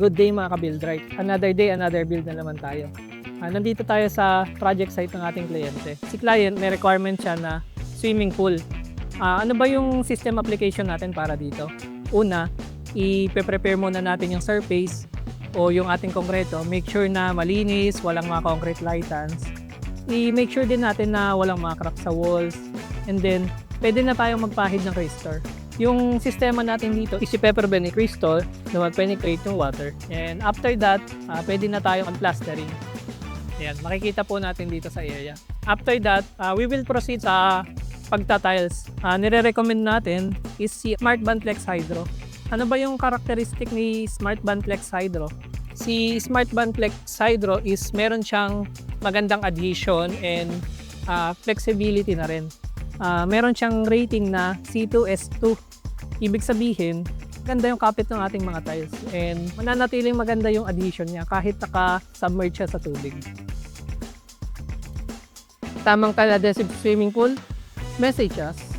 Good day mga ka-build right. Another day, another build na naman tayo. Nandito tayo sa project site ng ating kliyente. Si client may requirement siya na swimming pool. Ano ba yung system application natin para dito? Una, i-prepare muna natin yung surface o yung ating konkreto. Make sure na malinis, walang mga concrete lightans. I-make sure din natin na walang mga crack sa walls. And then, pwede na tayong magpahid ng restore. Yung sistema natin dito is i-pepper-bend ni crystal na mag-penetrate yung water. And after that, pwede na tayong mag-plastering. Ayan, makikita po natin dito sa area. After that, we will proceed sa pagta-tiles. Nire-recommend natin is si Smart Band Flex Hydro. Ano ba yung characteristic ni Smart Band Flex Hydro? Si Smart Band Flex Hydro is meron siyang magandang adhesion and flexibility na rin. Meron siyang rating na C2S2. Ibig sabihin, maganda yung kapit ng ating mga tiles and mananatiling maganda yung adhesion niya kahit naka-submerge siya sa tubig. Tamang ka-adhesive swimming pool? Message us.